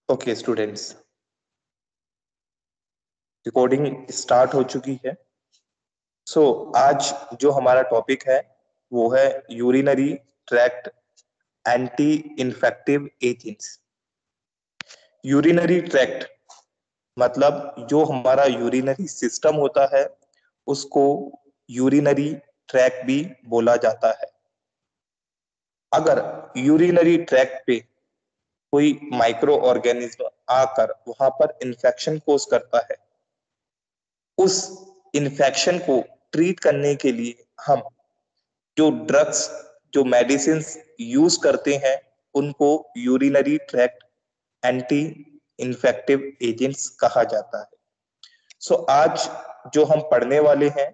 Okay students, recording start हो चुकी है। आज जो हमारा टॉपिक है वो है urinary tract anti infective agents. Urinary tract मतलब जो हमारा यूरिनरी सिस्टम होता है उसको यूरिनरी ट्रैक्ट भी बोला जाता है। अगर यूरिनरी ट्रैक्ट पे कोई माइक्रो ऑर्गेनिज्म आकर वहां पर इंफेक्शन कोज करता है, उस इन्फेक्शन को ट्रीट करने के लिए हम जो ड्रग्स, जो मेडिसिन यूज करते हैं उनको urinary tract anti infective agents कहा जाता है। आज जो हम पढ़ने वाले हैं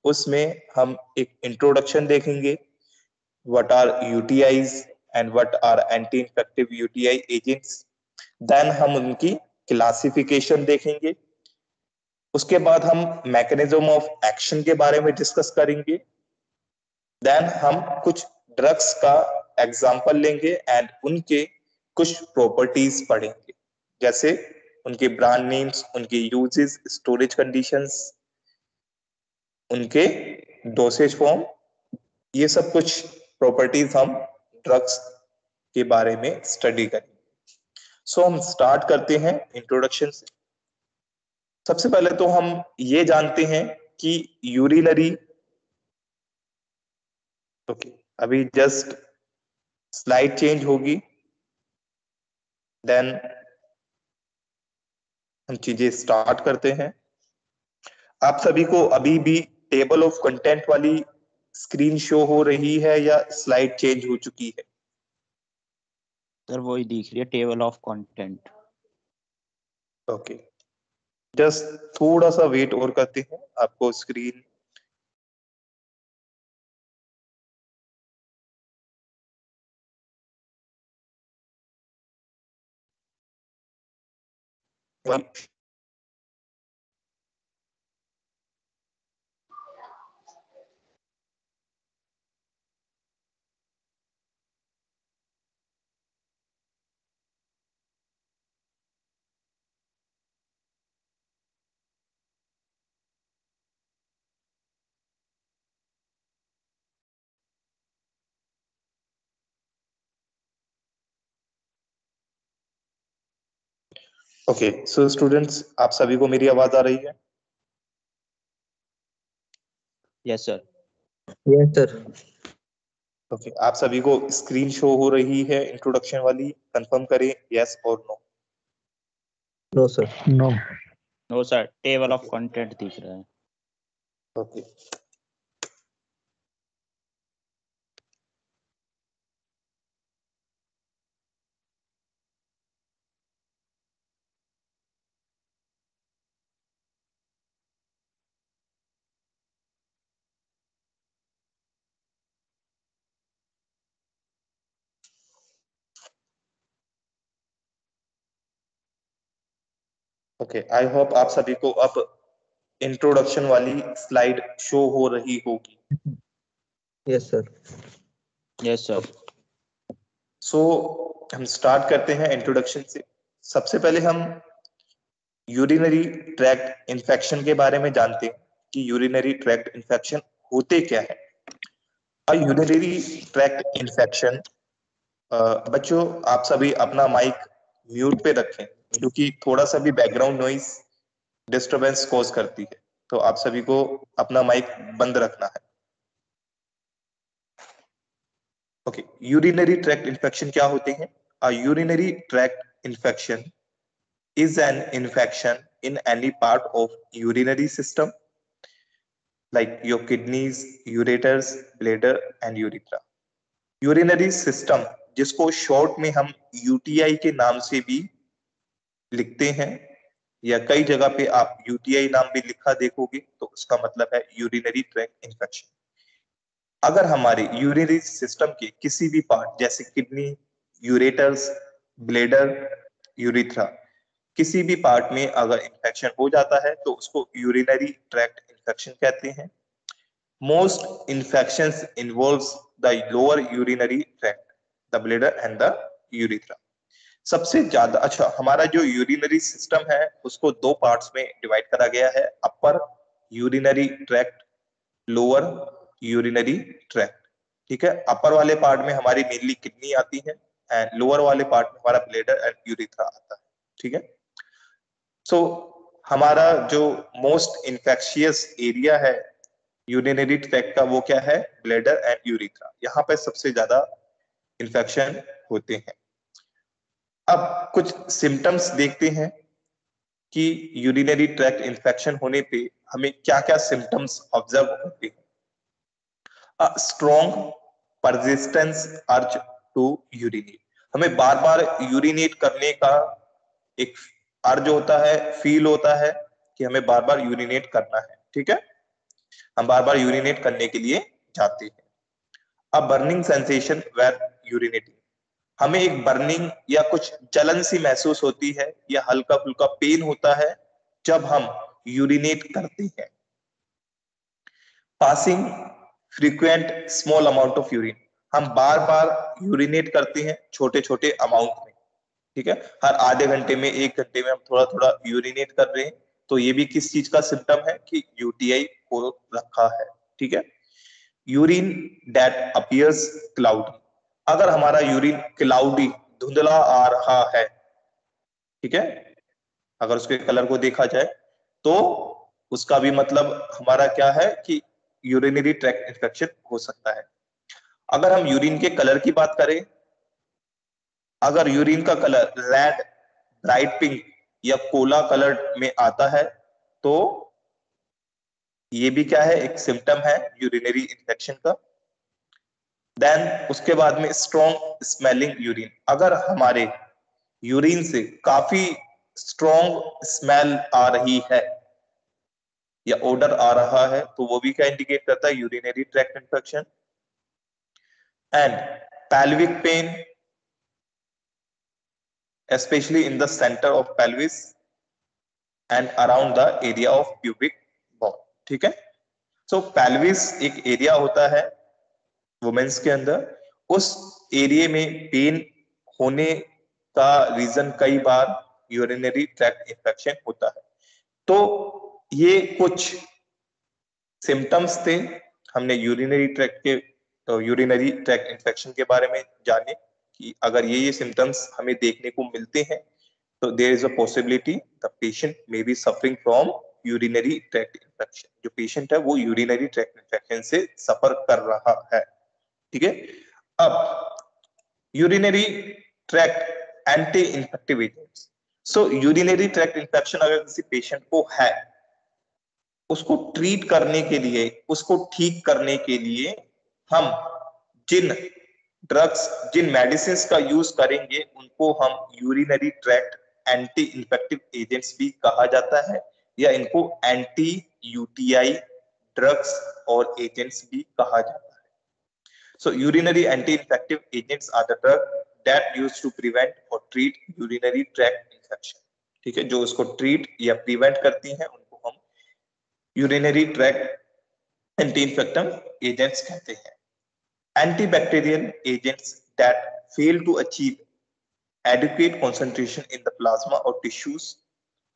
उसमें हम एक इंट्रोडक्शन देखेंगे, what are UTIs and what are anti infective UTI agents. Then हम उनकी क्लासिफिकेशन देखेंगे। उसके बाद हम मैकेनिज्म ऑफ एक्शन के बारे में डिस्कस करेंगे। देन हम कुछ ड्रग्स का एग्जांपल लेंगे एंड उनके कुछ प्रॉपर्टीज पढ़ेंगे, जैसे उनके ब्रांड नेम्स, उनके यूजेस, स्टोरेज कंडीशंस, उनके डोसेज फॉर्म, ये सब कुछ प्रॉपर्टीज हम ड्रग्स के बारे में स्टडी करेंगे। हम स्टार्ट करते हैं इंट्रोडक्शन से। सबसे पहले तो हम ये जानते हैं कि यूरिनरी, अभी जस्ट स्लाइड चेंज होगी, देन हम चीजें स्टार्ट करते हैं। आप सभी को अभी भी टेबल ऑफ कंटेंट वाली स्क्रीन शो हो रही है या स्लाइड चेंज हो चुकी है? सर वही दिख रही है, table of content. Okay, just थोड़ा सा वेट और करते हैं, आपको स्क्रीन ओके। सो स्टूडेंट्स, आप सभी को मेरी आवाज आ रही है? Yes sir. Yes sir. Okay, आप सभी को स्क्रीन शो हो रही है इंट्रोडक्शन वाली? कंफर्म करें यस और no. No sir. No no sir, table of content दिख रहा है। ओके, ओके, आई होप आप सभी को अब इंट्रोडक्शन वाली स्लाइड शो हो रही होगी। Yes sir. Yes sir. हम स्टार्ट करते हैं इंट्रोडक्शन से। सबसे पहले हम यूरिनरी ट्रैक्ट इन्फेक्शन के बारे में जानते हैं कि यूरिनरी ट्रैक्ट इन्फेक्शन होते क्या है। यूरिनरी ट्रैक्ट इन्फेक्शन, बच्चों आप सभी अपना माइक म्यूट पे रखें क्योंकि थोड़ा सा भी बैकग्राउंड नॉइज डिस्टरबेंस कॉज करती है, तो आप सभी को अपना माइक बंद रखना है। ओके, यूरिनरी ट्रैक्ट इन्फेक्शन क्या होते हैं? Urinary tract infection is an infection in any part of urinary system like your kidneys, ureters, bladder and urethra. Urinary system, जिसको शॉर्ट में हम यूटीआई के नाम से भी लिखते हैं या कई जगह पे आप यूटीआई नाम भी लिखा देखोगे तो उसका मतलब है यूरिनरी ट्रैक्ट इन्फेक्शन। अगर हमारे यूरिनरी सिस्टम के किसी भी पार्ट जैसे किडनी, यूरेटर्स, ब्लेडर, यूरिथ्रा, किसी भी पार्ट में अगर इंफेक्शन हो जाता है तो उसको यूरिनरी ट्रैक्ट इन्फेक्शन कहते हैं। Most infections involves the lower urinary tract, the bladder and the urethra. सबसे ज्यादा, अच्छा, हमारा जो यूरिनरी सिस्टम है उसको दो पार्ट्स में डिवाइड करा गया है, upper urinary tract, lower urinary tract. ठीक है, अपर वाले पार्ट में हमारी मेनली किडनी आती है एंड लोअर वाले पार्ट में हमारा ब्लैडर एंड यूरिथ्रा आता है। ठीक है, सो हमारा जो मोस्ट इन्फेक्शियस एरिया है यूरिनरी ट्रैक्ट का वो क्या है, ब्लैडर एंड यूरिथ्रा। यहाँ पे सबसे ज्यादा इन्फेक्शन होते हैं। अब कुछ सिम्टम्स देखते हैं कि यूरिनरी ट्रैक्ट इन्फेक्शन होने पे हमें क्या क्या सिम्टम्स ऑब्जर्व होते हैं। Strong persistence urge to urinate, हमें बार बार यूरिनेट करने का एक अर्ज होता है, फील होता है कि हमें बार बार यूरिनेट करना है। ठीक है, हम बार बार यूरिनेट करने के लिए जाते हैं। अब बर्निंग सेंसेशन वेयर यूरिनेटिंग, हमें एक बर्निंग या कुछ जलन सी महसूस होती है या हल्का फुल्का पेन होता है जब हम यूरिनेट करते हैं। Passing frequent small amount of urine, हम बार बार यूरिनेट करते हैं छोटे छोटे अमाउंट में। ठीक है, हर आधे घंटे में, एक घंटे में हम थोड़ा थोड़ा यूरिनेट कर रहे हैं, तो ये भी किस चीज का सिम्टम है कि यूटीआई हो रखा है। ठीक है, यूरिन दैट अपीयर्स क्लाउडी, अगर हमारा यूरिन क्लाउडी धुंधला आ रहा है, ठीक है, अगर उसके कलर को देखा जाए तो उसका भी मतलब हमारा क्या है कि यूरिनरी ट्रैक्ट इन्फेक्शन हो सकता है। अगर हम यूरिन के कलर की बात करें, अगर यूरिन का कलर रेड, ब्राइट पिंक या कोला कलर में आता है तो ये भी क्या है, एक सिम्टम है यूरिनरी इन्फेक्शन का। देन उसके बाद में स्ट्रॉन्ग स्मेलिंग यूरिन, अगर हमारे यूरिन से काफी स्ट्रॉन्ग स्मेल आ रही है या ओडर आ रहा है तो वो भी क्या इंडिकेट करता है, urinary tract infection. And pelvic pain especially in the center of pelvis and around the area of pubic bone। ठीक है, सो pelvis एक एरिया होता है वुमेन्स के अंदर, उस एरिया में पेन होने का रीजन कई बार यूरिनरी ट्रैक्ट इन्फेक्शन होता है। तो ये कुछ सिम्टम्स थे, हमने यूरिनरी ट्रैक्ट के यूरिनरी ट्रैक्ट इन्फेक्शन के बारे में जाने कि अगर ये सिम्टम्स हमें देखने को मिलते हैं तो there is a possibility the patient may be suffering from urinary tract infection, जो पेशेंट है वो यूरिनरी ट्रैक्ट इन्फेक्शन से सफर कर रहा है। ठीक है, अब urinary tract anti infective agents, so urinary tract infection अगर किसी पेशेंट को है, उसको ट्रीट करने के लिए, उसको ठीक करने के लिए हम जिन ड्रग्स, जिन मेडिसिन का यूज करेंगे उनको हम urinary tract anti infective agents भी कहा जाता है, या इनको एंटी यूटीआई ड्रग्स और एजेंट्स भी कहा जाता है। So urinary anti-infective agents are the drug that used to prevent or treat urinary tract infection। ठीक है, जो उसको ट्रीट या प्रिवेंट करती हैं उनको हम urinary tract anti infective agents कहते हैं। Antibacterial agents that fail to achieve adequate concentration in the plasma or tissues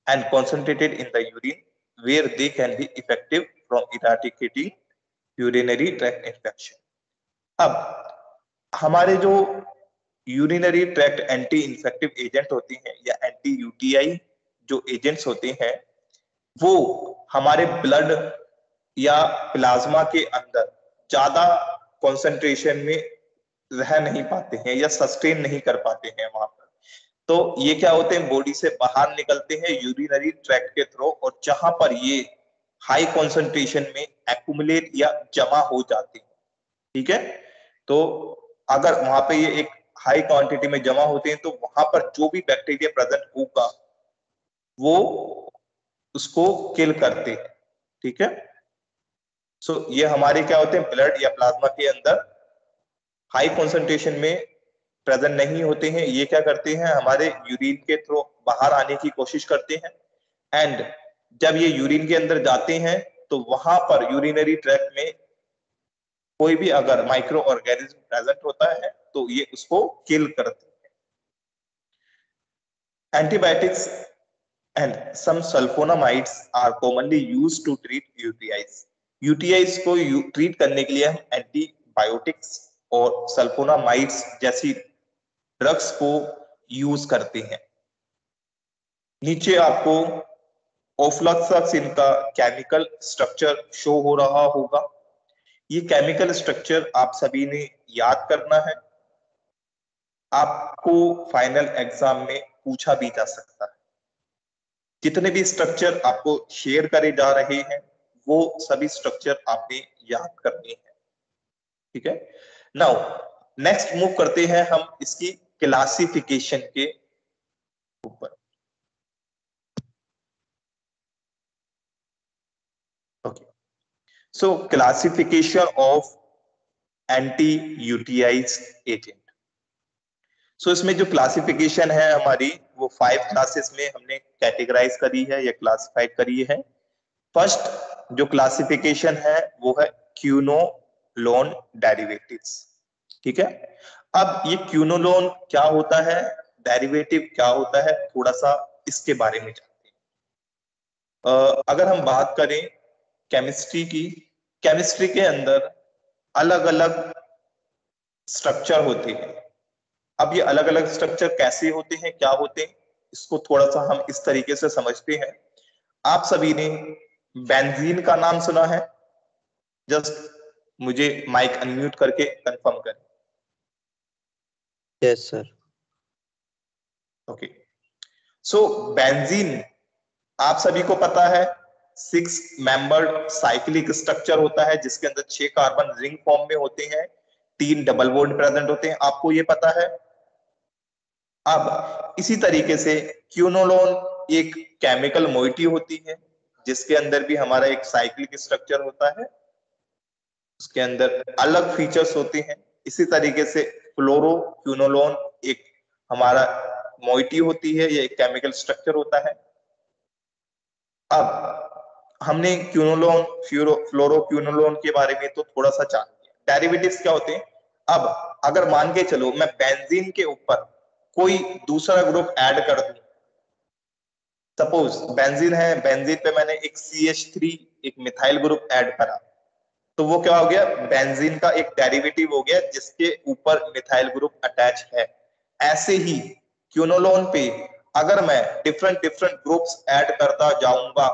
and concentrated in the urine where they can be effective from eradicating urinary tract infection। अब हमारे जो urinary tract anti infective agent होते हैं या anti UTI जो agents होते हैं वो हमारे ब्लड या प्लाज्मा के अंदर ज्यादा कॉन्सेंट्रेशन में रह नहीं पाते हैं या सस्टेन नहीं कर पाते हैं वहां पर, तो ये क्या होते हैं, बॉडी से बाहर निकलते हैं यूरिनरी ट्रैक्ट के थ्रू, और जहां पर ये हाई कॉन्सेंट्रेशन में एक्यूमुलेट या जमा हो जाते हैं। ठीक है, तो अगर वहां पे ये एक हाई क्वांटिटी में जमा होते हैं तो वहां पर जो भी बैक्टीरिया प्रेजेंट होगा वो उसको किल करते हैं। ठीक है, सो ये हमारे क्या होते हैं, ब्लड या प्लाज्मा के अंदर हाई कॉन्सेंट्रेशन में प्रेजेंट नहीं होते हैं, ये क्या करते हैं, हमारे यूरिन के थ्रू बाहर आने की कोशिश करते हैं। एंड जब ये यूरिन के अंदर जाते हैं तो वहां पर यूरिनरी ट्रैक्ट में कोई भी अगर माइक्रो ऑर्गेनिज्म प्रेजेंट होता है तो ये उसको किल करते हैं। Antibiotics and some sulfonamides are commonly used to treat UTIs. UTIs को ट्रीट करने के लिए हम एंटीबायोटिक्स और सल्फोनामाइड्स जैसी ड्रग्स को यूज करते हैं। नीचे आपको ओफ्लॉक्सासिन का केमिकल स्ट्रक्चर शो हो रहा होगा। ये केमिकल स्ट्रक्चर आप सभी ने याद करना है, आपको फाइनल एग्जाम में पूछा भी जा सकता है। जितने भी स्ट्रक्चर आपको शेयर करे जा रहे हैं वो सभी स्ट्रक्चर आपने याद करने हैं, ठीक है। नाउ नेक्स्ट मूव करते हैं हम इसकी क्लासिफिकेशन के ऊपर। Okay, so classification of anti UTIs agent. So इसमें जो क्लासिफिकेशन है हमारी वो 5 क्लासेस में हमने कैटेगराइज करी है या क्लासिफाइड करी है। फर्स्ट जो क्लासिफिकेशन है वो है क्यूनोलोन डेरिवेटिव्स, ठीक है। अब ये क्यूनोलोन क्या होता है, डेरिवेटिव क्या होता है, थोड़ा सा इसके बारे में जानते हैं। अगर हम बात करें केमिस्ट्री की, केमिस्ट्री के अंदर अलग अलग स्ट्रक्चर होते हैं। अब ये अलग अलग स्ट्रक्चर कैसे होते हैं, क्या होते हैं, इसको थोड़ा सा हम इस तरीके से समझते हैं। आप सभी ने बेंजीन का नाम सुना है? जस्ट मुझे माइक अनम्यूट करके कंफर्म करें। Yes sir. ओके, सो बेंजीन आप सभी को पता है 6 मेंबर्ड साइक्लिक स्ट्रक्चर होता है जिसके अंदर 6 कार्बन रिंग फॉर्म में होते हैं, 3 डबल बॉन्ड प्रेजेंट होते हैं, आपको ये पता है। अब इसी तरीके से क्यूनोलोन एक केमिकल मोइटी होती है जिसके अंदर भी हमारा एक साइक्लिक स्ट्रक्चर होता है, उसके अंदर अलग फीचर्स होते हैं। इसी तरीके से फ्लोरोक्यूनोलोन एक हमारा मोइटी होती है, ये एक केमिकल स्ट्रक्चर होता है। अब हमने क्यूनोलोन फ्लोरोक्यूनोलोन के बारे में तो थोड़ा सा जान लिया। डेरिवेटिव्स क्या होते हैं? अब अगर मान के चलो मैं बेंजीन के ऊपर कोई दूसरा ग्रुप ऐड कर दूं, सपोज बेंजीन है, बेंजीन पे मैंने एक CH3 एक मिथाइल ग्रुप ऐड करा, तो वो क्या हो गया, बेंजीन का एक डेरिवेटिव हो गया जिसके ऊपर मिथाइल ग्रुप अटैच है। ऐसे ही क्यूनोलोन पे अगर मैं डिफरेंट डिफरेंट ग्रुप्स ऐड करता जाऊंगा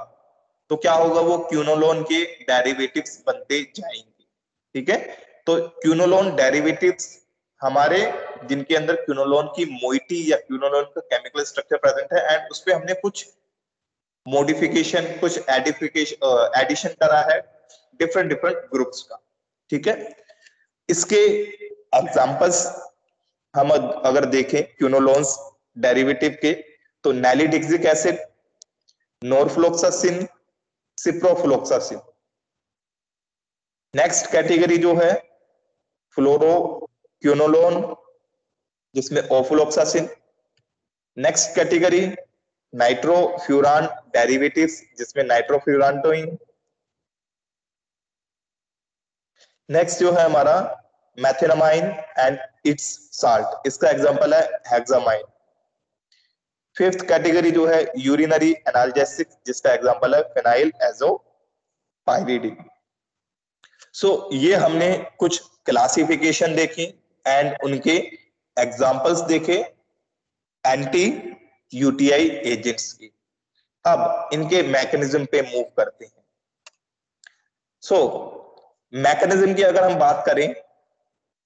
तो क्या होगा, वो क्यूनोलोन के डेरिवेटिव्स बनते जाएंगे, ठीक है। तो क्यूनोलोन डेरिवेटिव्स हमारे जिनके अंदर क्यूनोलोन की मोइटी या क्यूनोलोन का केमिकल स्ट्रक्चर प्रेजेंट है एंड उस पे हमने कुछ मॉडिफिकेशन, कुछ एडिशन करा है डिफरेंट डिफरेंट ग्रुप्स का, ठीक है। इसके एग्जांपल्स हम अगर देखें क्यूनोलोन्स डेरिवेटिव के, तो nalidixic acid, norfloxacin, ciprofloxacin. Next category जो है फ्लोरोक्यूनोलोन जिसमें ofloxacin. Next category nitrofuran derivatives जिसमें नाइट्रोफ्यूरानटोइन। नेक्स्ट जो है हमारा मैथिनमाइन एंड इट्स साल्ट, इसका एग्जांपल है हेक्सामाइन। फिफ्थ कैटेगरी जो है यूरिनरी एनाल्जेसिक जिसका एग्जांपल है फिनाइल एजोपाइरिडिन। सो ये हमने कुछ क्लासिफिकेशन देखी एंड उनके एग्जांपल्स देखे एंटी यूटीआई एजेंट्स की। अब इनके मैकेनिज्म पे मूव करते हैं। सो मैकेनिज्म की अगर हम बात करें,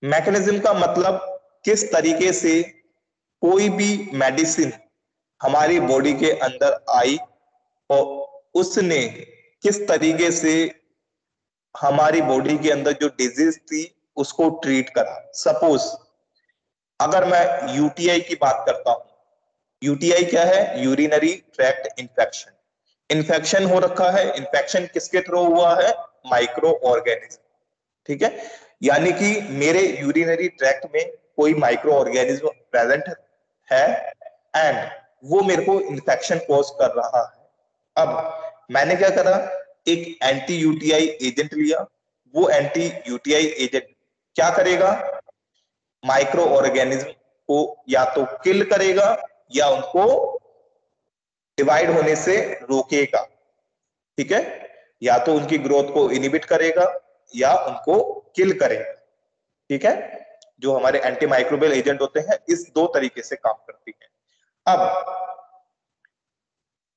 मैकेनिज्म का मतलब किस तरीके से कोई भी मेडिसिन हमारी बॉडी के अंदर आई और उसने किस तरीके से हमारी बॉडी के अंदर जो डिजीज थी उसको ट्रीट करा। सपोज अगर मैं यूटीआई की बात करता हूं, यूटीआई क्या है, यूरिनरी ट्रैक्ट इन्फेक्शन। इन्फेक्शन हो रखा है, इन्फेक्शन किसके थ्रू हुआ है, माइक्रो ऑर्गेनिज्म, ठीक है। यानी कि मेरे यूरिनरी ट्रैक्ट में कोई माइक्रो ऑर्गेनिज्म प्रेजेंट है एंड वो मेरे को इन्फेक्शन कॉज कर रहा है। अब मैंने क्या करा, एक एंटी यूटीआई एजेंट लिया। वो एंटी यूटीआई एजेंट क्या करेगा, माइक्रो ऑर्गेनिज्म को या तो किल करेगा या उनको डिवाइड होने से रोकेगा, ठीक है, या तो उनकी ग्रोथ को इनिबिट करेगा या उनको किल करेगा, ठीक है। जो हमारे एंटी माइक्रोबियल एजेंट होते हैं इस दो तरीके से काम करती है। अब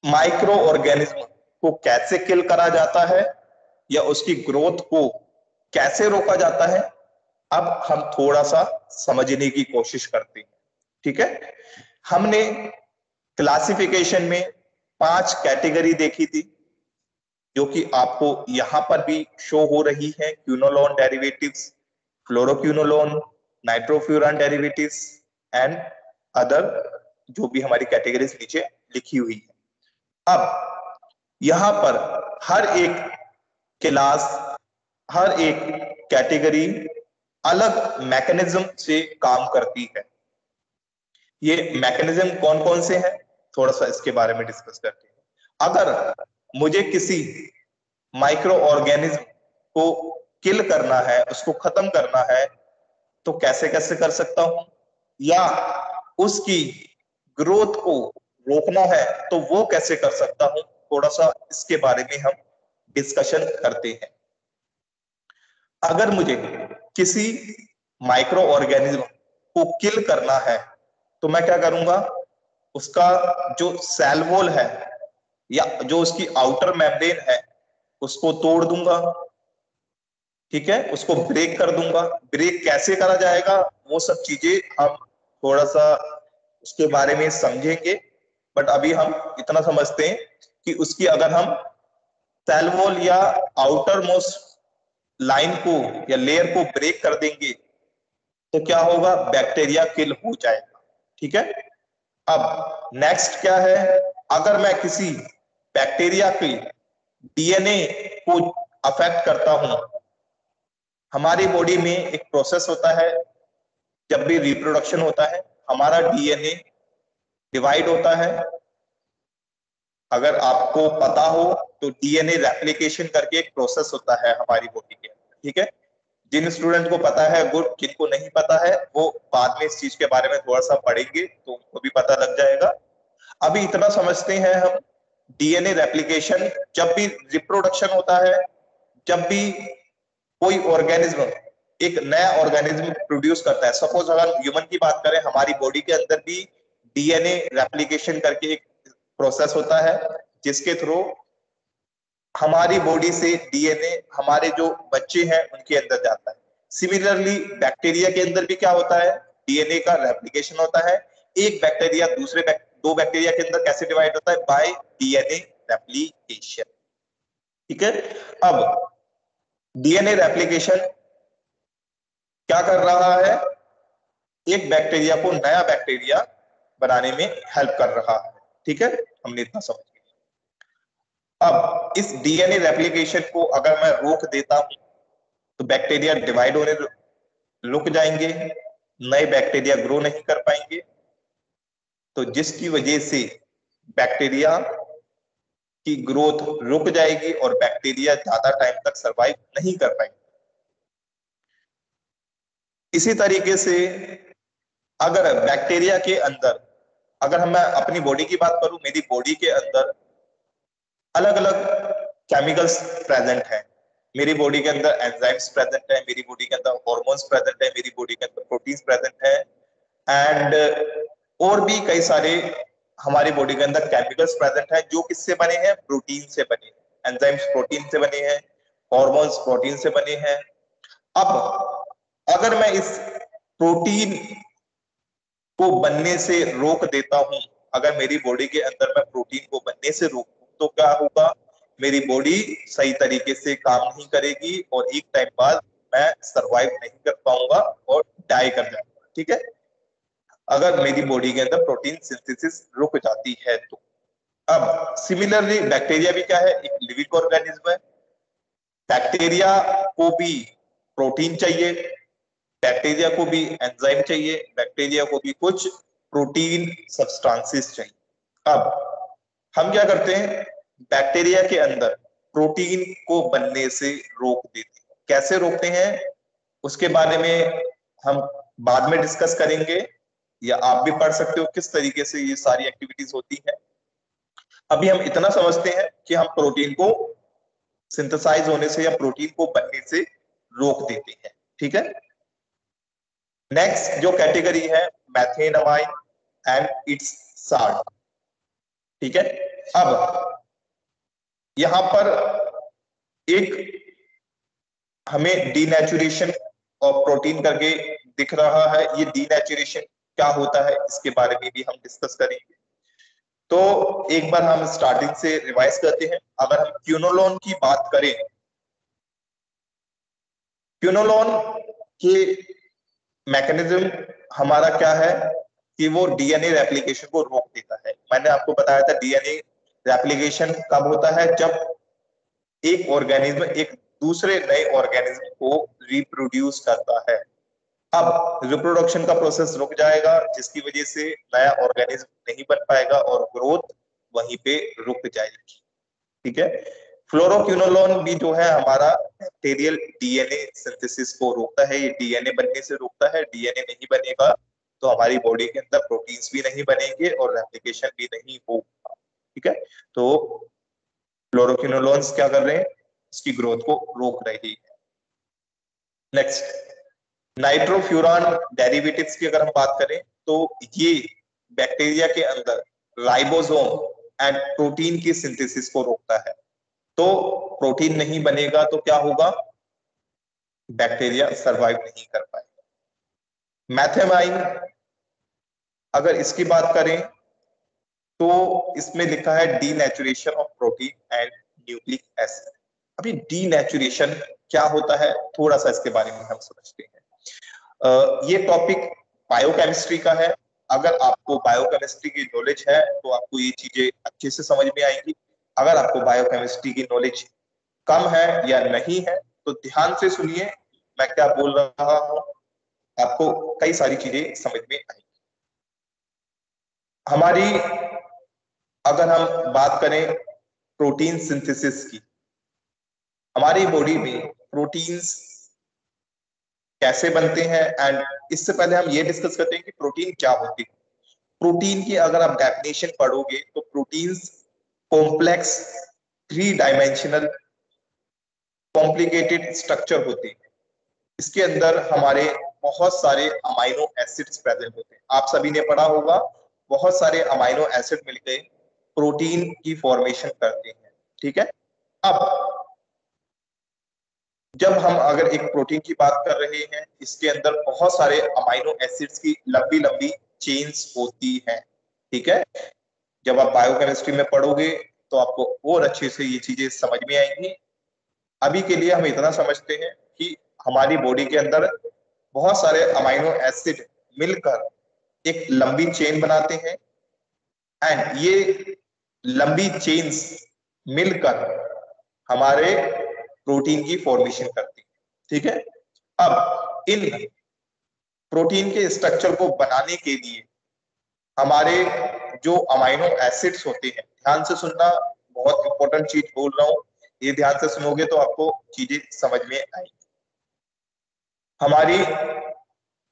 माइक्रो ऑर्गेनिज्म को कैसे किल करा जाता है या उसकी ग्रोथ को कैसे रोका जाता है, अब हम थोड़ा सा समझने की कोशिश करते हैं, ठीक है। हमने क्लासिफिकेशन में 5 कैटेगरी देखी थी, जो कि आपको यहां पर भी शो हो रही है। Quinolone derivatives, fluoroquinolone, nitrofuran derivatives and other, जो भी हमारी कैटेगरीज नीचे लिखी हुई है। अब यहां पर हर एक क्लास, हर एक कैटेगरी अलग मैकेनिज्म से काम करती है। ये मैकेनिज्म कौन कौन से हैं, थोड़ा सा इसके बारे में डिस्कस करते हैं। अगर मुझे किसी माइक्रो ऑर्गेनिज्म को किल करना है, उसको खत्म करना है, तो कैसे कैसे कर सकता हूं, या उसकी ग्रोथ को रोकना है तो वो कैसे कर सकता हूं, थोड़ा सा इसके बारे में हम डिस्कशन करते हैं। अगर मुझे किसी माइक्रो ऑर्गेनिज्म को किल करना है तो मैं क्या करूंगा, उसका जो सेल वॉल है या जो उसकी आउटर मेम्ब्रेन है उसको तोड़ दूंगा, ठीक है, उसको ब्रेक कर दूंगा। ब्रेक कैसे करा जाएगा वो सब चीजें हम थोड़ा सा उसके बारे में समझेंगे, बट अभी हम इतना समझते हैं कि उसकी अगर हम सेल वॉल या आउटर मोस्ट लाइन को या लेयर को ब्रेक कर देंगे तो क्या होगा, बैक्टीरिया किल हो जाएगा, ठीक है। अब नेक्स्ट क्या है, अगर मैं किसी बैक्टीरिया की डीएनए को अफेक्ट करता हूं, हमारी बॉडी में एक प्रोसेस होता है, जब भी रिप्रोडक्शन होता है हमारा डीएनए डिवाइड होता है। अगर आपको पता हो तो डीएनए रेप्लिकेशन करके एक प्रोसेस होता है हमारी बॉडी के अंदर, ठीक है। जिन स्टूडेंट को पता है गुड, जिनको नहीं पता है वो बाद में इस चीज के बारे में थोड़ा सा पढ़ेंगे तो उनको भी पता लग जाएगा। अभी इतना समझते हैं हम, डीएनए रेप्लिकेशन जब भी रिप्रोडक्शन होता है, जब भी कोई ऑर्गेनिज्म एक नया ऑर्गेनिज्म प्रोड्यूस करता है, सपोज अगर ह्यूमन की बात करें, हमारी बॉडी के अंदर भी डीएनए रेप्लिकेशन करके एक प्रोसेस होता है जिसके थ्रू हमारी बॉडी से डीएनए हमारे जो बच्चे हैं उनके अंदर जाता है। सिमिलरली बैक्टीरिया के अंदर भी क्या होता है, डीएनए का रेप्लिकेशन होता है। एक बैक्टीरिया दूसरे दो बैक्टीरिया के अंदर कैसे डिवाइड होता है, बाय डीएनए रेप्लिकेशन, ठीक है। अब डीएनए रेप्लिकेशन क्या कर रहा है, एक बैक्टीरिया को नया बैक्टीरिया बनाने में हेल्प कर रहा है, ठीक है, हमने इतना समझ लिया। अब इस डीएनए रेप्लिकेशन को अगर मैं रोक देता हूं तो बैक्टीरिया डिवाइड होने रुक जाएंगे, नए बैक्टीरिया ग्रो नहीं कर पाएंगे, तो जिसकी वजह से बैक्टीरिया की ग्रोथ रुक जाएगी और बैक्टीरिया ज्यादा टाइम तक सरवाइव नहीं कर पाएंगे। इसी तरीके से अगर बैक्टीरिया के अंदर, अगर मैं अपनी बॉडी की बात करूं, मेरी बॉडी के अंदर अलग अलग केमिकल्स प्रेजेंट हैं। मेरी बॉडी के अंदर एंजाइम्स प्रेजेंट है, मेरी बॉडी के अंदर हॉर्मोन्स प्रेजेंट है, मेरी बॉडी के अंदर प्रोटीन्स प्रेजेंट है, एंड और भी कई सारे हमारी बॉडी के अंदर केमिकल्स प्रेजेंट है जो किससे बने हैं, प्रोटीन से बने हैं। एंजाइम्स प्रोटीन से बने हैं, हॉर्मोन्स प्रोटीन से बने हैं। अब अगर मैं इस प्रोटीन को बनने से रोक देता हूं, अगर मेरी बॉडी के अंदर मैं प्रोटीन को बनने से रोकूं तो क्या होगा, मेरी बॉडी सही तरीके से काम नहीं करेगी और एक टाइम बाद मैं सरवाइव नहीं कर पाऊंगा और डाई कर जाऊंगा, ठीक है, अगर मेरी बॉडी के अंदर प्रोटीन सिंथेसिस रुक जाती है तो। अब सिमिलरली बैक्टीरिया भी क्या है, एक लिविंग ऑर्गेनिज्म है। बैक्टीरिया को भी प्रोटीन चाहिए, बैक्टीरिया को भी एंजाइम चाहिए, बैक्टीरिया को भी कुछ प्रोटीन सब्सटेंसेस चाहिए। अब हम क्या करते हैं, बैक्टीरिया के अंदर प्रोटीन को बनने से रोक देते हैं। कैसे रोकते हैं उसके बारे में हम बाद में डिस्कस करेंगे, या आप भी पढ़ सकते हो किस तरीके से ये सारी एक्टिविटीज होती है। अभी हम इतना समझते हैं कि हम प्रोटीन को सिंथेसाइज होने से या प्रोटीन को बनने से रोक देते हैं, ठीक है। नेक्स्ट जो कैटेगरी है मैथेनमाइन एंड इट्स साल्ट, ठीक है। अब यहां पर एक हमें डीनेचुरेशन ऑफ प्रोटीन करके दिख रहा है। ये डीनेचुरेशन क्या होता है इसके बारे में भी हम डिस्कस करेंगे। तो एक बार हम स्टार्टिंग से रिवाइज करते हैं। अगर हम क्यूनोलोन की बात करें, क्यूनोलोन के मैकेनिज्म हमारा क्या है कि वो डीएनए रेप्लिकेशन को रोक देता है। मैंने आपको बताया था डीएनए रेप्लिकेशन कब होता है, जब एक ऑर्गेनिज्म एक दूसरे नए ऑर्गेनिज्म को रिप्रोड्यूस करता है। अब रिप्रोडक्शन का प्रोसेस रुक जाएगा, जिसकी वजह से नया ऑर्गेनिज्म नहीं बन पाएगा और ग्रोथ वहीं पे रुक जाएगी, ठीक है। फ्लोरोक्विनोलोन भी जो है हमारा बैक्टीरियल डीएनए सिंथेसिस को रोकता है। ये डीएनए बनने से रोकता है। डीएनए नहीं बनेगा तो हमारी बॉडी के अंदर प्रोटीन्स भी नहीं बनेंगे और रेप्लिकेशन भी नहीं होगा, ठीक है। तो फ्लोरोक्विनोलोन्स क्या कर रहे हैं, इसकी ग्रोथ को रोक रही है। नेक्स्ट नाइट्रोफ्यूरान डेरिवेटिव्स की अगर हम बात करें तो ये बैक्टीरिया के अंदर राइबोसोम एंड प्रोटीन की सिंथेसिस को रोकता है। तो प्रोटीन नहीं बनेगा तो क्या होगा, बैक्टीरिया सरवाइव नहीं कर पाएगा। मैथेमाइन अगर इसकी बात करें तो इसमें लिखा है denaturation of protein and nucleic acid. अभी डीनेचुरेशन क्या होता है थोड़ा सा इसके बारे में हम समझते हैं। ये टॉपिक बायोकेमिस्ट्री का है। अगर आपको बायोकेमिस्ट्री की नॉलेज है तो आपको ये चीजें अच्छे से समझ में आएंगी। अगर आपको बायोकेमिस्ट्री की नॉलेज कम है या नहीं है तो ध्यान से सुनिए मैं क्या बोल रहा हूं, आपको कई सारी चीजें समझ में आएंगी। हमारी अगर हम बात करें प्रोटीन सिंथेसिस की, हमारी बॉडी में प्रोटीन्स कैसे बनते हैं, एंड इससे पहले हम ये डिस्कस करते हैं कि प्रोटीन क्या होती है। प्रोटीन की अगर आप डेफिनेशन पढ़ोगे तो proteins complex 3 dimensional complicated structure होते हैं। इसके अंदर हमारे बहुत सारे अमाइनो एसिड्स प्रेजेंट होते हैं। आप सभी ने पढ़ा होगा बहुत सारे अमाइनो एसिड मिलकर प्रोटीन की फॉर्मेशन करते हैं, ठीक है। अब जब हम अगर एक प्रोटीन की बात कर रहे हैं, इसके अंदर बहुत सारे अमाइनो एसिड्स की लंबी लंबी चेन्स होती हैं, ठीक है। जब आप बायोकेमिस्ट्री में पढ़ोगे तो आपको और अच्छे से ये चीजें समझ में आएंगी। अभी के लिए हम इतना समझते हैं कि हमारी बॉडी के अंदर बहुत सारे अमाइनो एसिड मिलकर एक लंबी चेन बनाते हैं एंड ये लंबी चेन्स मिलकर हमारे प्रोटीन की फॉर्मेशन करती है, ठीक है। अब इन प्रोटीन के स्ट्रक्चर को बनाने के लिए हमारे जो अमाइनो एसिड्स होते हैं, ध्यान से सुनना, बहुत इंपॉर्टेंट चीज बोल रहा हूं, ये ध्यान से सुनोगे तो आपको चीजें समझ में आएंगी। हमारी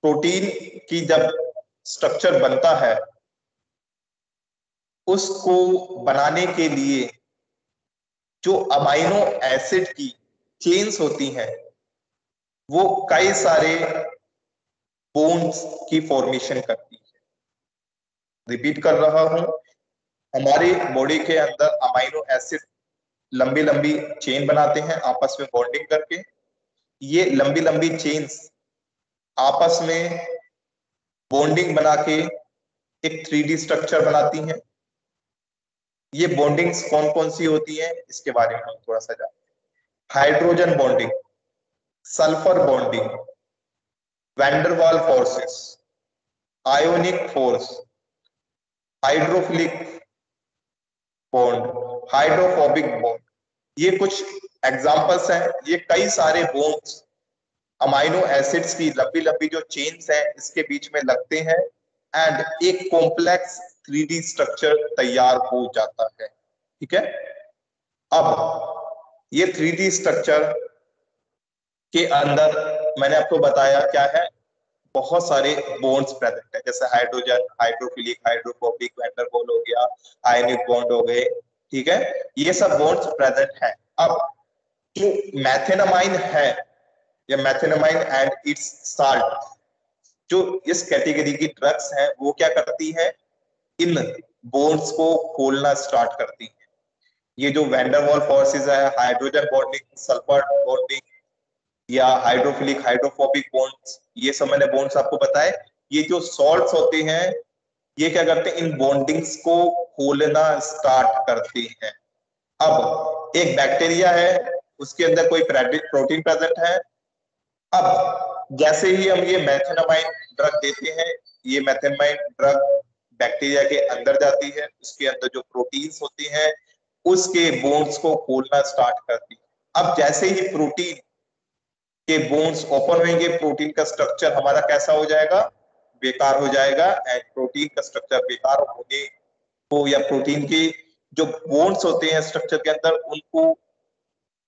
प्रोटीन की जब स्ट्रक्चर बनता है उसको बनाने के लिए जो अमाइनो एसिड की चेन्स होती हैं वो कई सारे बोन्स की फॉर्मेशन करती है। रिपीट कर रहा हूं, हमारी बॉडी के अंदर अमाइनो एसिड लंबी लंबी चेन बनाते हैं आपस में बॉन्डिंग करके। ये लंबी लंबी चेन्स आपस में बॉन्डिंग बना के एक 3D स्ट्रक्चर बनाती हैं। ये बॉन्डिंग्स कौन कौन सी होती हैं इसके बारे में हम थोड़ा सा जानते हैं। Hydrogen bonding, sulphur bonding, van der Waals forces, ionic force, hydrophilic bond, hydrophobic bond, ये कुछ एग्जांपल्स हैं। ये कई सारे बॉन्ड्स अमाइनो एसिड्स की लंबी लंबी जो चेन्स हैं इसके बीच में लगते हैं एंड एक कॉम्प्लेक्स 3D स्ट्रक्चर तैयार हो जाता है, ठीक है। अब ये 3D स्ट्रक्चर के अंदर मैंने आपको बताया क्या है, बहुत सारे बॉन्ड्स प्रेजेंट है, जैसे hydrogen, hydrophilic, hydrophobic, van der वाल हो गया, आयनिक बॉन्ड हो गए, ठीक है, ये सब बॉन्ड्स प्रेजेंट है। अब जो मैथेनामाइन है या मैथेनामाइन एंड इट्स साल्ट, जो इस कैटेगरी की ड्रग्स है वो क्या करती है, इन बॉन्ड्स को खोलना स्टार्ट करती है। ये जो वैंडरवॉल फोर्सेस है, हाइड्रोजन बॉन्डिंग, सल्फर बॉन्डिंग या हाइड्रोफिलिक हाइड्रोफोबिक बॉन्ड्स, ये सब मैंने बॉन्ड्स आपको बताए। ये जो सॉल्ट्स होते हैं ये क्या करते हैं, इन बॉन्डिंग्स को खोलना स्टार्ट करते हैं। अब एक बैक्टीरिया है, उसके अंदर कोई प्रोटीन प्रेजेंट है। अब जैसे ही हम ये मैथेनामाइन ड्रग देते हैं, ये मैथेनामाइन ड्रग बैक्टीरिया के अंदर जाती है, उसके अंदर जो प्रोटीन्स होती हैं उसके बोन्स को खोलना स्टार्ट करती है। अब जैसे ही प्रोटीन के बोन्स ओपन होंगे, प्रोटीन का स्ट्रक्चर हमारा कैसा हो जाएगा, बेकार हो जाएगा। एंड प्रोटीन का स्ट्रक्चर बेकार होने को या प्रोटीन के जो बोन्स होते हैं स्ट्रक्चर के अंदर उनको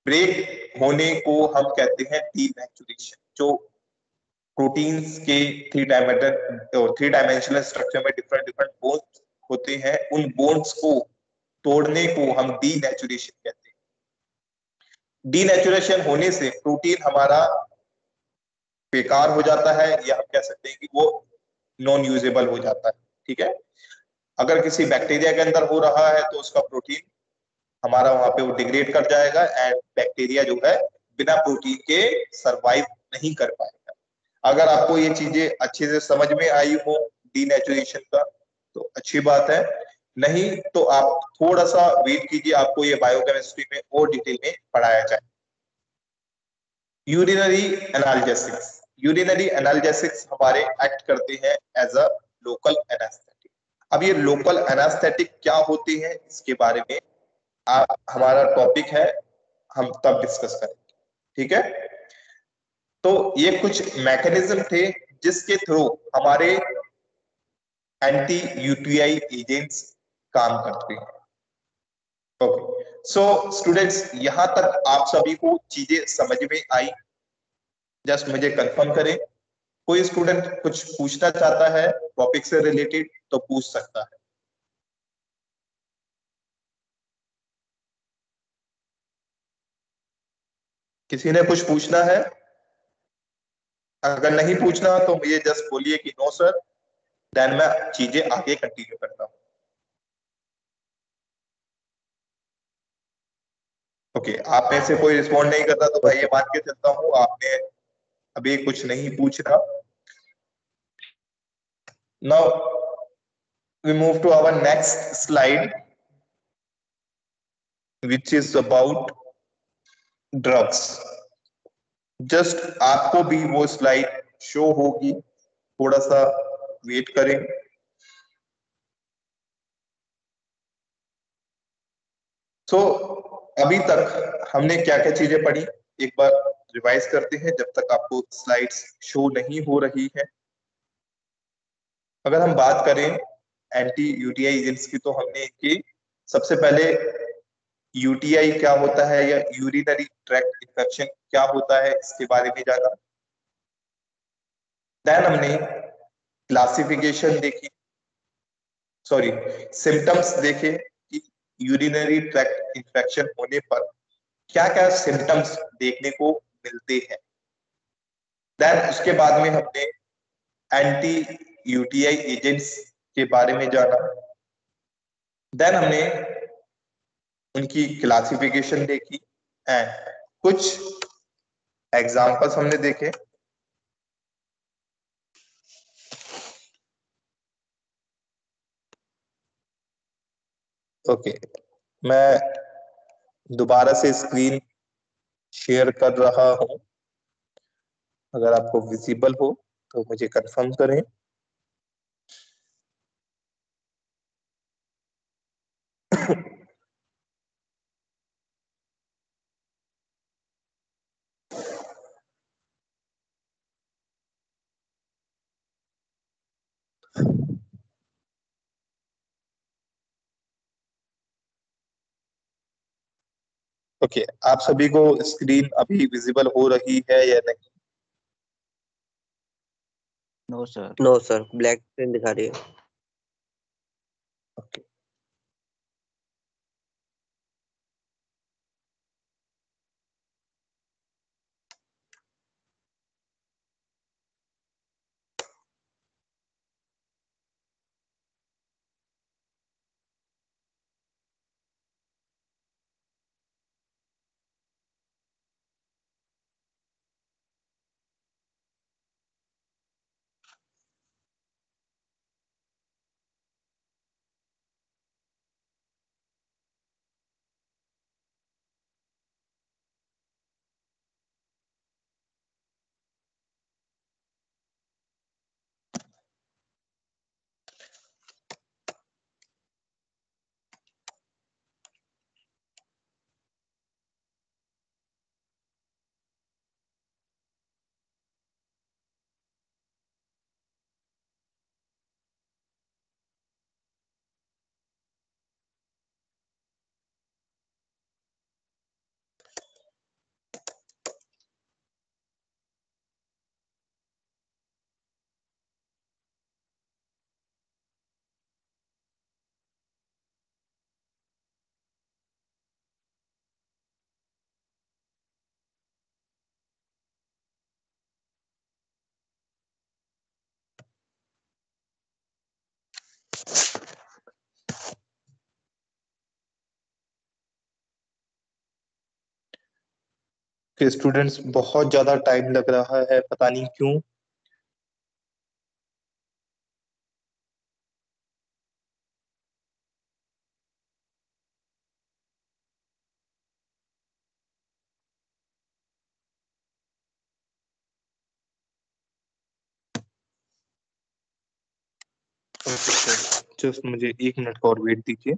ब्रेक होने को हम कहते हैं डीनेचुरेशन। जो प्रोटीन्स के थ्री डायमेंशनल स्ट्रक्चर में डिफरेंट डिफरेंट बोन्स होते हैं, उन बोन्स को तोड़ने को हम डीनेचुरेशन कहते हैं। डीनेचुरेशन होने से प्रोटीन हमारा बेकार हो जाता है, या हम कह सकते हैं कि वो नॉन यूजेबल हो जाता है। ठीक है, अगर किसी बैक्टीरिया के अंदर हो रहा है तो उसका प्रोटीन हमारा वहां पे वो डिग्रेड कर जाएगा एंड बैक्टीरिया जो है बिना प्रोटीन के सरवाइव नहीं कर पाएगा। अगर आपको ये चीजें अच्छे से समझ में आई हो डीनेचुरेशन का तो अच्छी बात है, नहीं तो आप थोड़ा सा वेट कीजिए, आपको ये बायोकेमिस्ट्री में और डिटेल में पढ़ाया जाए। यूरिनरी एनाल्जेसिक्स, यूरिनरी एनाल्जेसिक्स हमारे एक्ट करते हैं एज अ लोकल एनास्थेटिक। अब ये लोकल एनास्थेटिक क्या होती है इसके बारे में हमारा टॉपिक है, हम तब डिस्कस करेंगे। ठीक है, तो ये कुछ मैकेनिज्म थे जिसके थ्रू हमारे एंटी यूटीआई एजेंट्स काम करते हैं। ओके, सो स्टूडेंट्स यहां तक आप सभी को चीजें समझ में आई? जस्ट मुझे कंफर्म करें। कोई स्टूडेंट कुछ पूछना चाहता है टॉपिक से रिलेटेड तो पूछ सकता है। किसी ने कुछ पूछना है? अगर नहीं पूछना तो मुझे जस्ट बोलिए कि नो सर, देन मैं चीजें आगे कंटिन्यू करता हूं। ओके, आप में से कोई रिस्पॉन्ड नहीं करता तो भाई ये मान के चलता हूं आपने अभी कुछ नहीं पूछना। Now we move to our next slide which is about drugs. Just आपको भी वो स्लाइड शो होगी, थोड़ा सा वेट करें। सो अभी तक हमने क्या क्या चीजें पढ़ी एक बार रिवाइज करते हैं जब तक आपको स्लाइड्स शो नहीं हो रही है। अगर हम बात करें एंटी यूटीआई एजेंट्स की तो हमने कि सबसे पहले यूटीआई क्या होता है या यूरिनरी ट्रैक्ट इन्फेक्शन क्या होता है इसके बारे में जाना। देन हमने क्लासिफिकेशन देखी, सॉरी सिम्टम्स देखे कि यूरिनरी ट्रैक्ट इन्फेक्शन होने पर क्या क्या सिम्टम्स देखने को मिलते हैं। देन उसके बाद में हमने एंटी यूटीआई एजेंट्स के बारे में जाना। देन हमने उनकी क्लासिफिकेशन देखी एंड कुछ एग्जांपल्स हमने देखे। ओके, मैं दोबारा से स्क्रीन शेयर कर रहा हूं, अगर आपको विजिबल हो तो मुझे कंफर्म करें। ओके, आप सभी को स्क्रीन अभी विजिबल हो रही है या नहीं? No sir. No sir, black screen दिखा रही है। ओके, कि स्टूडेंट्स बहुत ज्यादा टाइम लग रहा है, पता नहीं क्यों। जस्ट मुझे 1 मिनट का और वेट दीजिए।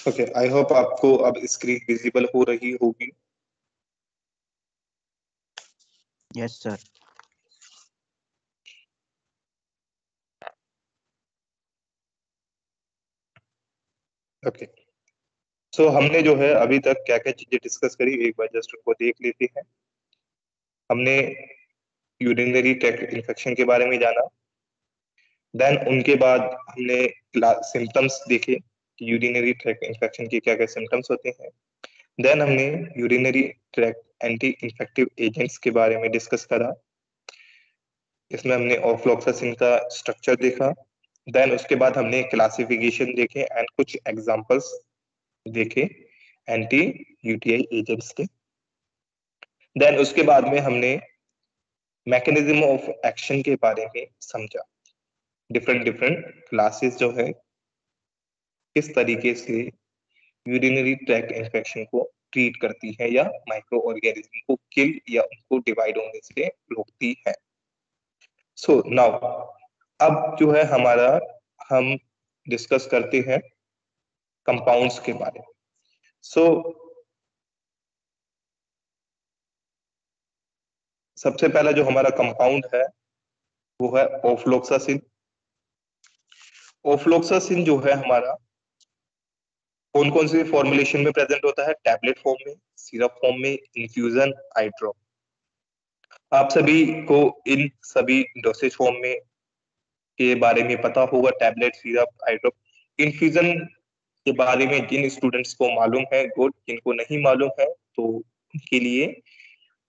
ओके, आई होप आपको अब स्क्रीन विजिबल हो रही होगी। Yes sir. ओके, सो हमने जो है अभी तक क्या क्या चीजें डिस्कस करी, एक बार जस्ट उनको देख लेते हैं। हमने यूरिनरी ट्रैक्ट इन्फेक्शन के बारे में जाना। देन उनके बाद हमने सिम्टम्स देखे कि यूरिनरी ट्रैक्ट इन्फेक्शन के क्या क्या सिम्टम्स होते हैं। देन हमने urinary tract anti infective agents के बारे में डिस्कस करा। इसमें हमने ऑफ्लॉक्सासिन का स्ट्रक्चर देखा। देन उसके बाद हमने क्लासिफिकेशन देखे एंड कुछ एग्जांपल्स देखे एंटी यूटीआई एजेंट्स के। देन उसके बाद में हमने मैकेनिज्म ऑफ एक्शन के बारे में समझा। डिफरेंट क्लासेस जो है किस तरीके से यूरिनरी ट्रैक्ट इन्फेक्शन को ट्रीट करती है या माइक्रो ऑर्गेनिज्म को किल या उनको डिवाइड होने से रोकती है। सो नाउ अब जो है हमारा हम डिस्कस करते हैं कंपाउंड्स के बारे में। सो सबसे पहला जो हमारा कंपाउंड है वो है ऑफ्लॉक्सासिन। ऑफ्लॉक्सासिन जो है हमारा कौन कौन से फॉर्मुलेशन में प्रेजेंट होता है? टैबलेट फॉर्म में, सिरप फॉर्म में, इन्फ्यूजन, आई ड्रॉप। आप सभी को इन सभी डोसेज फॉर्म में के बारे में पता होगा, टैबलेट, सिरप, आई ड्रॉप। इन्फ्यूजन के बारे में जिन स्टूडेंट्स को मालूम है गुड, जिनको नहीं मालूम है तो उनके लिए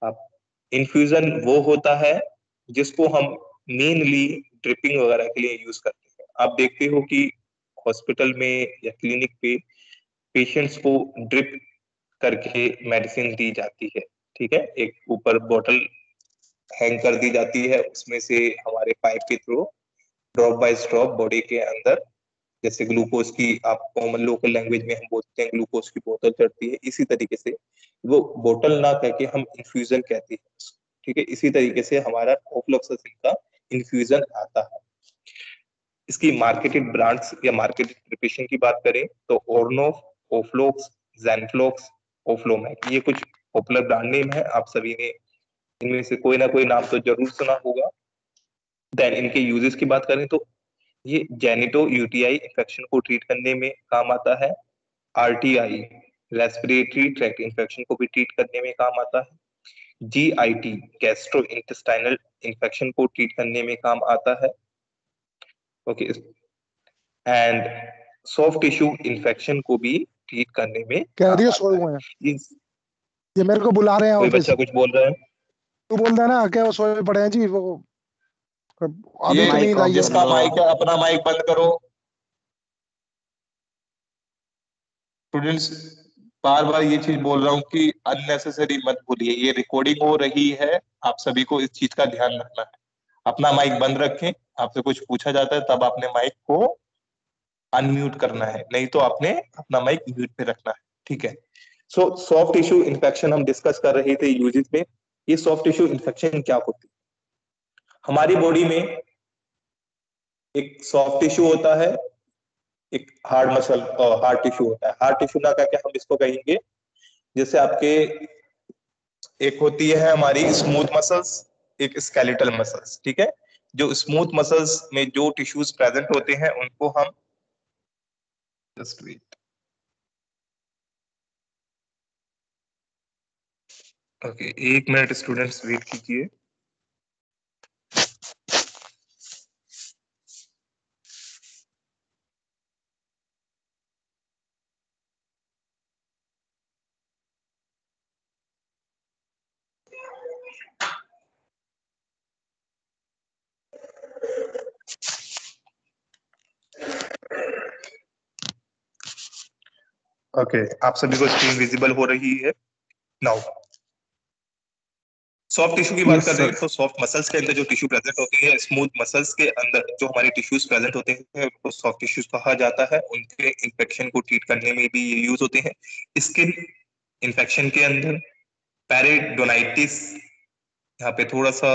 आप इन्फ्यूजन वो होता है जिसको हम मेनली ड्रिपिंग वगैरह के लिए यूज करते हैं। आप देखते हो कि हॉस्पिटल में या क्लिनिक पे पेशेंट्स को ड्रिप करके मेडिसिन दी जाती है। ठीक है, एक ऊपर बोतल हैंग कर दी जाती है, उसमें से हमारे पाइप के through drop by drop body के अंदर, जैसे ग्लूकोज की आप कॉमन लोकल लैंग्वेज में हम बोलते हैं ग्लूकोज की बोतल चढ़ती है, इसी तरीके से वो बोतल ना कह के हम इन्फ्यूजन कहते हैं। ठीक है, इसी तरीके से हमारा ऑफ्लॉक्सासिन का इन्फ्यूजन आता है। इसकी मार्केटेड ब्रांड्स या मार्केटेड प्रिपरेशन की बात करें तो ओर्नोफ, ओफ्लोक्स, ज़ैनफ्लॉक्स, ओफ्लोमैक, ये कुछ पॉपुलर ब्रांड नेम है। आप सभी ने इनमें से कोई ना कोई नाम तो जरूर सुना होगा। देन इनके यूजेस की बात करें तो ये जेनिटो यूटीआई इन्फेक्शन को ट्रीट करने में काम आता है। आरटीआई, रेस्पिरेटरी ट्रैक्ट इन्फेक्शन को भी ट्रीट करने में काम आता है। जीआईटी, गैस्ट्रो इंटेस्टाइनल इन्फेक्शन को ट्रीट करने में काम आता है। Okay, and soft tissue infection को भी ट्रीट करने में कह काम रही है आता सोए है। हुए हैं, ये मेरे को बुला रहे हैं कोई ऑफिस। बच्चा कुछ बोल रहा है? तू बोल देना क्या वो सोए पड़े हैं जी, वो अभी ये तो नींद आई है। जिसका माइक है अपना माइक बंद करो। स्टूडेंट्स, बार बार ये चीज बोल रहा हूँ कि अननेसेसरी मत बोलिए, ये रिकॉर्डिंग हो रही है, आप सभी को इस चीज का ध्यान रखना है। अपना माइक बंद रखें, आपसे कुछ पूछा जाता है तब आपने माइक को अनम्यूट करना है, नहीं तो आपने अपना माइक म्यूट पे रखना है। ठीक है, सो सॉफ्ट टिश्यू इन्फेक्शन हम डिस्कस कर रहे थे यूजेस में। ये सॉफ्ट टिश्यू इन्फेक्शन क्या होती है? हमारी बॉडी में एक सॉफ्ट टिश्यू होता है, एक हार्ड मसल हार्ड टिश्यू होता है। हार्ड टिश्यू ना करके हम इसको कहेंगे, जैसे आपके एक होती है हमारी स्मूथ मसल्स, एक स्केलेटल मसल्स, ठीक है। जो स्मूथ मसल्स में जो टिश्यूज प्रेजेंट होते हैं उनको हम just wait, okay 1 minute students wait कीजिए। ओके आप सभी को स्क्रीन विजिबल हो रही है नाउ। सॉफ्ट टिश्यू की बात Yes, कर रहे हैं sir. तो सॉफ्ट मसल्स के अंदर जो टिश्यू प्रेजेंट होती है, स्मूथ मसल्स के अंदर जो हमारे टिश्यूज प्रेजेंट होते हैं उनको सॉफ्ट टिश्यूज कहा जाता है। उनके इन्फेक्शन को ट्रीट करने में भी ये यूज होते हैं। स्किन इन्फेक्शन के अंदर पेरिडोनाइटिस, यहाँ पे थोड़ा सा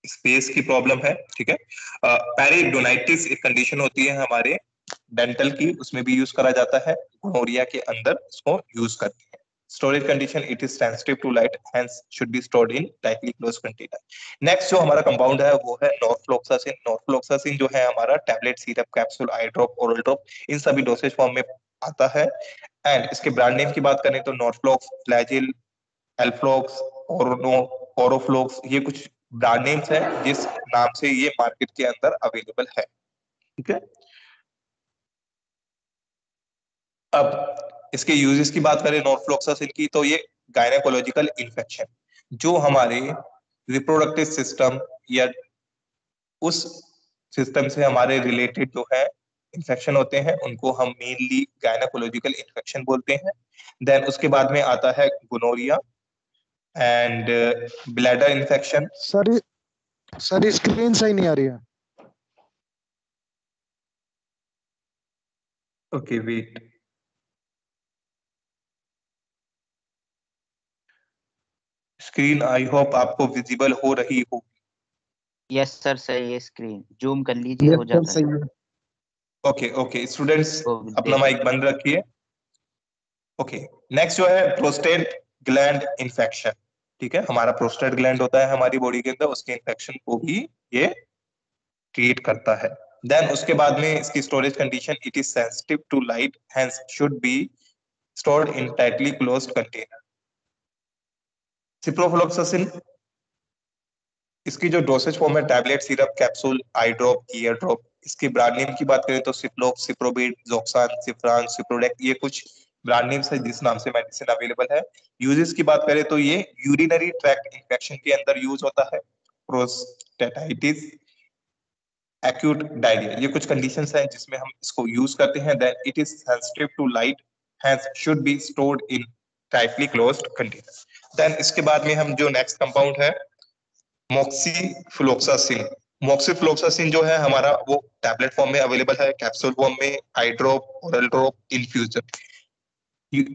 स्पेस की प्रॉब्लम है, ठीक है। पेरिडोनाइटिस एक कंडीशन होती है हमारे डेंटल की, उसमें भी यूज करा जाता है। गोनोरिया के अंदर इसको यूज करते हैं। Storage condition, it is sensitive to light, hence should be stored in tightly closed container. Next जो हमारा कंपाउंड है वो है नॉरफ्लोक्सासिन। नॉरफ्लोक्सासिन जो है हमारा tablet, syrup, capsule, eye drop, oral drop, इन सभी डोसेज फॉर्म में आता है। एंड इसके ब्रांड नेम की बात करें तो नॉरफ्लॉक्स, फ्लैजिल, एल्फ्लॉक्स, ओरोफ्लॉक्स, ये कुछ ब्रांड नेम्स हैं जिस नाम से ये मार्केट के अंदर अवेलेबल है, ठीक है। अब इसके यूजेस की बात करें नॉरफ्लॉक्सासिन की, तो ये गायनेकोलॉजिकल इन्फेक्शन, जो हमारे रिप्रोडक्टिव सिस्टम या उस सिस्टम से हमारे रिलेटेड जो है इन्फेक्शन होते हैं उनको हम मेनली गायनेकोलॉजिकल इन्फेक्शन बोलते हैं। देन उसके बाद में आता है gonorrhoea and bladder infection. Sir screen सही नहीं आ रही है। Okay wait, screen I hope आपको विजिबल हो रही हो। यस सर, सही है। स्क्रीन जूम कर लीजिए, Yes, हो sir. जाता है। सही है. ओके ओके स्टूडेंट्स वो अपना देख माइक बंद रखिए। ओके नेक्स्ट जो है प्रोस्टेट ग्लैंड इन्फेक्शन, ठीक है। हमारा प्रोस्टेट ग्लैंड होता है हमारी बॉडी के अंदर, उसके इन्फेक्शन को भी ये ट्रीट करता है। देन उसके बाद में इसकी storage condition, it is sensitive to light, hence should be stored in tightly closed container. Ciprofloxacin, इसकी जो डोसेज फॉर्म है tablet, syrup, capsule, eye drop, ear drop. इसके ब्रांड नेम की बात करें तो सिप्लोक, सिप्रोबेट, जोक्सान, सिफ्रान, सिप्रोडेक, ये कुछ ब्रांड नेम्स है जिस नाम से मेडिसिन अवेलेबल है। यूजेस की बात करें तो ये यूरिनरी ट्रैक्ट इन्फेक्शन के अंदर यूज होता है। प्रोस्टेटाइटिस, एक्यूट डायरिया, ये कुछ कंडीशंस हैं जिसमें हम इसको यूज करते हैं। Then it is sensitive to light, hence should be stored in tightly closed container. Then इसके बाद में हम जो नेक्स्ट कंपाउंड है मॉक्सीफ्लोक्सासिन। मॉक्सीफ्लोक्सासिन जो है हमारा वो टैबलेट फॉर्म में अवेलेबल है, कैप्सूल फॉर्म में, आई ड्रॉप, ओरल ड्रॉप, इन्फ्यूजन।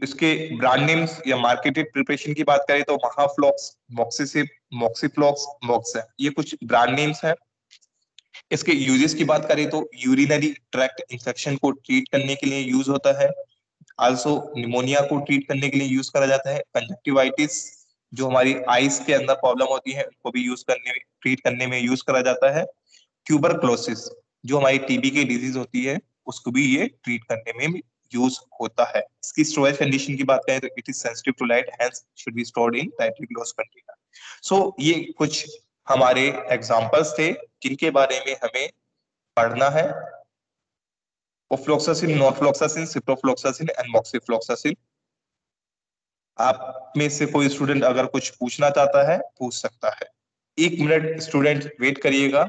इसके ब्रांड नेम्स या मार्केटेड प्रिपरेशन की बात करें तो महाफ्लॉक्स, मॉक्सीसिप, मॉक्सीफ्लॉक्स, मॉक्सा, ये कुछ ब्रांड नेम्स हैं। इसके यूजेस की बात करें तो यूरिनरी ट्रैक्ट इन्फेक्शन को ट्रीट करने के लिए यूज होता है। आल्सो निमोनिया को ट्रीट करने के लिए यूज करा जाता है। कंजक्टिवाइटिस, जो हमारी आईज के अंदर प्रॉब्लम होती है उनको भी यूज करने में, ट्रीट करने में यूज करा जाता है। ट्यूबरक्लोसिस, जो हमारी टीबी की डिजीज होती है उसको भी ये ट्रीट करने में यूज होता है। इसकी स्टोरेज कंडीशन की बात करें तो it is sensitive to light, hence should be stored in tightly closed container. So ये कुछ हमारे एग्जांपल्स थे जिनके बारे में हमें पढ़ना है। Ofloxacin, norfloxacin, ciprofloxacin and moxifloxacin. आप में से कोई स्टूडेंट अगर कुछ पूछना चाहता है पूछ सकता है। 1 मिनट स्टूडेंट वेट करिएगा।